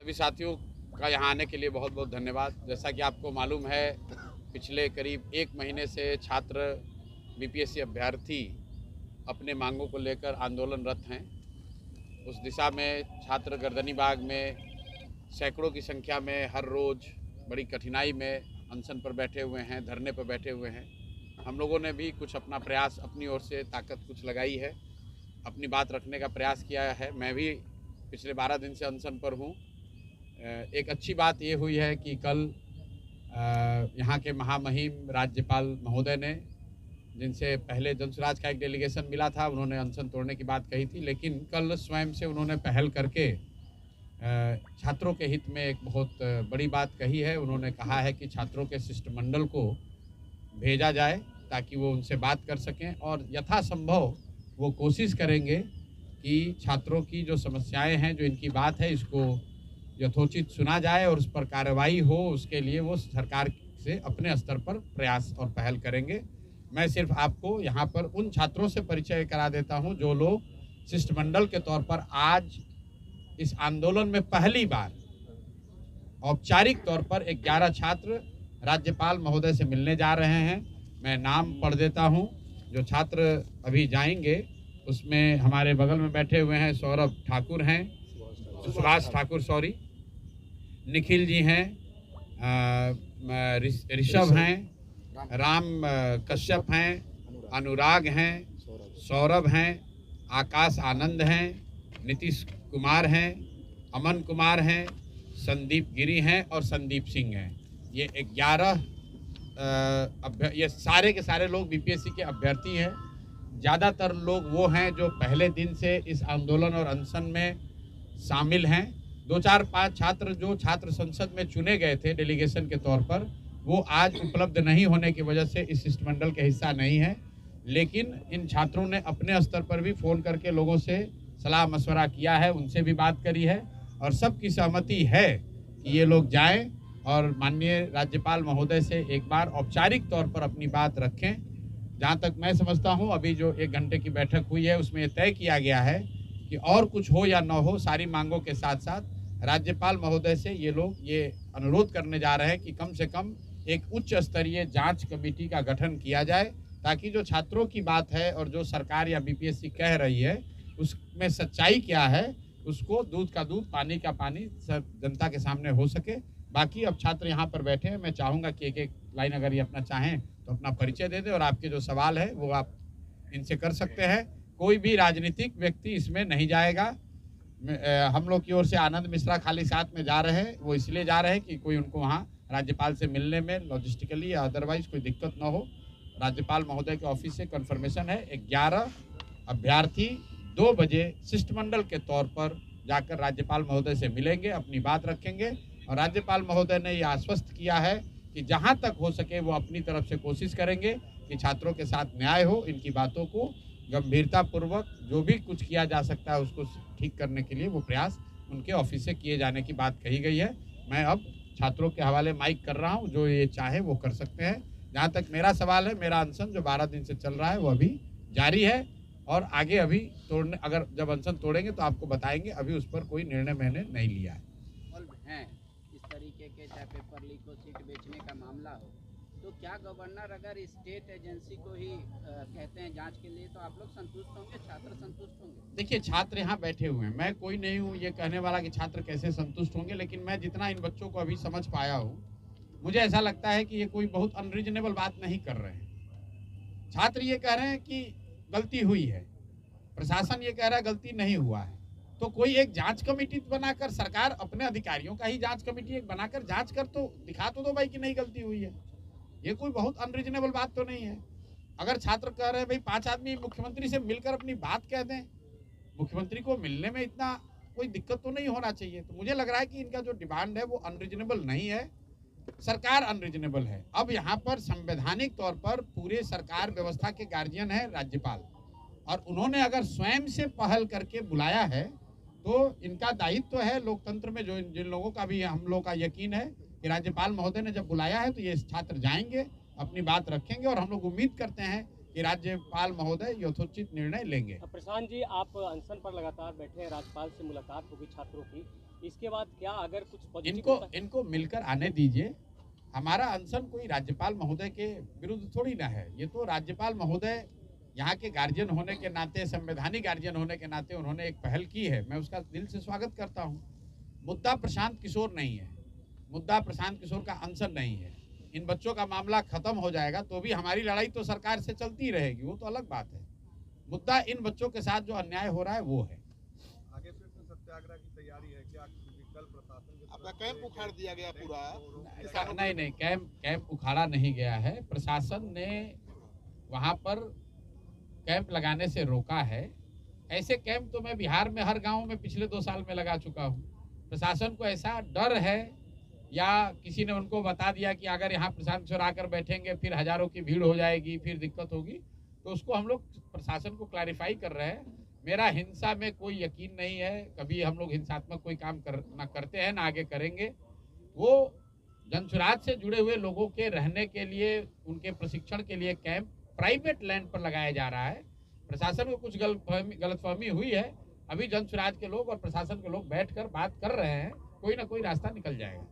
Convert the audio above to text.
सभी साथियों का यहाँ आने के लिए बहुत बहुत धन्यवाद। जैसा कि आपको मालूम है, पिछले करीब 1 महीने से छात्र बीपीएससी अभ्यर्थी अपने मांगों को लेकर आंदोलनरत हैं। उस दिशा में छात्र गर्दनी बाग में सैकड़ों की संख्या में हर रोज़ बड़ी कठिनाई में अनशन पर बैठे हुए हैं, धरने पर बैठे हुए हैं। हम लोगों ने भी कुछ अपना प्रयास अपनी ओर से ताकत कुछ लगाई है, अपनी बात रखने का प्रयास किया है। मैं भी पिछले 12 दिन से अनशन पर हूँ। एक अच्छी बात ये हुई है कि कल यहाँ के महामहिम राज्यपाल महोदय ने, जिनसे पहले जनसुराज का एक डेलीगेशन मिला था, उन्होंने अनशन तोड़ने की बात कही थी, लेकिन कल स्वयं से उन्होंने पहल करके छात्रों के हित में एक बहुत बड़ी बात कही है। उन्होंने कहा है कि छात्रों के शिष्टमंडल को भेजा जाए ताकि वो उनसे बात कर सकें और यथासंभव वो कोशिश करेंगे कि छात्रों की जो समस्याएं हैं, जो इनकी बात है, इसको यथोचित सुना जाए और उस पर कार्रवाई हो। उसके लिए वो सरकार से अपने स्तर पर प्रयास और पहल करेंगे। मैं सिर्फ आपको यहाँ पर उन छात्रों से परिचय करा देता हूँ जो लोग शिष्टमंडल के तौर पर आज इस आंदोलन में पहली बार औपचारिक तौर पर 11 छात्र राज्यपाल महोदय से मिलने जा रहे हैं। मैं नाम पढ़ देता हूँ। जो छात्र अभी जाएंगे उसमें हमारे बगल में बैठे हुए हैं सौरभ ठाकुर हैं, सुभाष ठाकुर सॉरी, निखिल जी हैं, ऋषभ हैं, राम कश्यप हैं, अनुराग हैं, सौरभ हैं, आकाश आनंद हैं, नीतीश कुमार हैं, अमन कुमार हैं, संदीप गिरी हैं और संदीप सिंह हैं। ये 11 ये सारे के सारे लोग बीपीएससी के अभ्यर्थी हैं। ज़्यादातर लोग वो हैं जो पहले दिन से इस आंदोलन और अनशन में शामिल हैं। 2-4-5 छात्र जो छात्र संसद में चुने गए थे डेलीगेशन के तौर पर, वो आज उपलब्ध नहीं होने की वजह से इस शिष्टमंडल के हिस्सा नहीं है। लेकिन इन छात्रों ने अपने स्तर पर भी फ़ोन करके लोगों से सलाह मशवरा किया है, उनसे भी बात करी है और सबकी सहमति है कि ये लोग जाएं और माननीय राज्यपाल महोदय से एक बार औपचारिक तौर पर अपनी बात रखें। जहाँ तक मैं समझता हूँ, अभी जो 1 घंटे की बैठक हुई है उसमें तय किया गया है कि और कुछ हो या न हो, सारी मांगों के साथ साथ राज्यपाल महोदय से ये लोग ये अनुरोध करने जा रहे हैं कि कम से कम एक उच्च स्तरीय जांच कमेटी का गठन किया जाए, ताकि जो छात्रों की बात है और जो सरकार या बीपीएससी कह रही है उसमें सच्चाई क्या है, उसको दूध का दूध पानी का पानी सब जनता के सामने हो सके। बाकी अब छात्र यहाँ पर बैठे हैं, मैं चाहूँगा कि एक लाइन अगर ये अपना चाहें तो अपना परिचय दे दें और आपके जो सवाल है वो आप इनसे कर सकते हैं। कोई भी राजनीतिक व्यक्ति इसमें नहीं जाएगा। हम लोग की ओर से आनंद मिश्रा खाली साथ में जा रहे हैं, वो इसलिए जा रहे हैं कि कोई उनको वहाँ राज्यपाल से मिलने में लॉजिस्टिकली या अदरवाइज कोई दिक्कत ना हो। राज्यपाल महोदय के ऑफिस से कन्फर्मेशन है, 11 अभ्यर्थी 2 बजे शिष्टमंडल के तौर पर जाकर राज्यपाल महोदय से मिलेंगे, अपनी बात रखेंगे और राज्यपाल महोदय ने ये आश्वस्त किया है कि जहाँ तक हो सके वो अपनी तरफ से कोशिश करेंगे कि छात्रों के साथ न्याय हो। इनकी बातों को गंभीरतापूर्वक जो भी कुछ किया जा सकता है उसको ठीक करने के लिए वो प्रयास उनके ऑफिस से किए जाने की बात कही गई है। मैं अब छात्रों के हवाले माइक कर रहा हूँ, जो ये चाहे वो कर सकते हैं। जहाँ तक मेरा सवाल है, मेरा अनशन जो 12 दिन से चल रहा है वो अभी जारी है और आगे अभी तोड़ने, अगर जब अनशन तोड़ेंगे तो आपको बताएंगे। अभी उस पर कोई निर्णय मैंने नहीं लिया है। इस तरीके के चाहे पेपर लीक हो, सीट बेचने का मामला हो, तो क्या गवर्नर अगर स्टेट एजेंसी को ही कहते हैं जांच के लिए, तो आप लोग संतुष्ट होंगे, छात्र संतुष्ट होंगे? देखिए, छात्र यहाँ बैठे हुए हैं, मैं कोई नहीं हूँ ये कहने वाला कि छात्र कैसे संतुष्ट होंगे, लेकिन मैं जितना इन बच्चों को अभी समझ पाया हूँ, मुझे ऐसा लगता है कि ये कोई बहुत अनरीजनेबल बात नहीं कर रहे हैं। छात्र ये कह रहे हैं कि गलती हुई है, प्रशासन ये कह रहा है गलती नहीं हुआ है, तो कोई एक जांच कमेटी बनाकर, सरकार अपने अधिकारियों का ही जांच कमेटी एक बनाकर जांच कर तो दिखा तो दो भाई कि नहीं गलती हुई है। ये कोई बहुत अनरीजनेबल बात तो नहीं है। अगर छात्र कह रहे हैं भाई 5 आदमी मुख्यमंत्री से मिलकर अपनी बात कह दें, मुख्यमंत्री को मिलने में इतना कोई दिक्कत तो नहीं होना चाहिए। तो मुझे लग रहा है कि इनका जो डिमांड है वो अनरीजनेबल नहीं है, सरकार अनरीजनेबल है। अब यहाँ पर संवैधानिक तौर पर पूरे सरकार व्यवस्था के गार्जियन है राज्यपाल, और उन्होंने अगर स्वयं से पहल करके बुलाया है तो इनका दायित्व है लोकतंत्र में, जो जिन लोगों का भी हम लोग का यकीन है कि राज्यपाल महोदय ने जब बुलाया है तो ये छात्र जाएंगे, अपनी बात रखेंगे और हम लोग उम्मीद करते हैं कि राज्यपाल महोदय यथोचित निर्णय लेंगे। प्रशांत जी, आप अनशन पर लगातार बैठे हैं, राज्यपाल से मुलाकात होगी छात्रों की, इसके बाद क्या अगर कुछ पॉजिटिव इनको होता है? इनको मिलकर आने दीजिए। हमारा अनशन कोई राज्यपाल महोदय के विरुद्ध थोड़ी ना है। ये तो राज्यपाल महोदय यहाँ के गार्जियन होने के नाते, संवैधानिक गार्जियन होने के नाते उन्होंने एक पहल की है, मैं उसका दिल से स्वागत करता हूँ। मुद्दा प्रशांत किशोर नहीं है, मुद्दा प्रशांत किशोर का अनशन नहीं है। इन बच्चों का मामला खत्म हो जाएगा तो भी हमारी लड़ाई तो सरकार से चलती रहेगी, वो तो अलग बात है। मुद्दा इन बच्चों के साथ जो अन्याय हो रहा है वो है। आगे फिर से सत्याग्रह की तैयारी है क्या? कल प्रशासन की आपका कैंप उखाड़ दिया गया पूरा? नहीं, कैंप उखाड़ा नहीं गया है। प्रशासन ने वहाँ पर कैंप लगाने से रोका है। ऐसे कैंप तो मैं बिहार में हर गांव में पिछले 2 साल में लगा चुका हूँ। प्रशासन को ऐसा डर है या किसी ने उनको बता दिया कि अगर यहाँ प्रशांत किशोर आकर बैठेंगे फिर हजारों की भीड़ हो जाएगी, फिर दिक्कत होगी, तो उसको हम लोग प्रशासन को क्लैरिफाई कर रहे हैं। मेरा हिंसा में कोई यकीन नहीं है, कभी हम लोग हिंसात्मक कोई काम ना करते हैं ना आगे करेंगे। वो जनसुराज से जुड़े हुए लोगों के रहने के लिए, उनके प्रशिक्षण के लिए कैंप प्राइवेट लैंड पर लगाया जा रहा है। प्रशासन को कुछ गलतफहमी हुई है। अभी जनसुराज के लोग और प्रशासन के लोग बैठकर बात कर रहे हैं, कोई ना कोई रास्ता निकल जाएगा।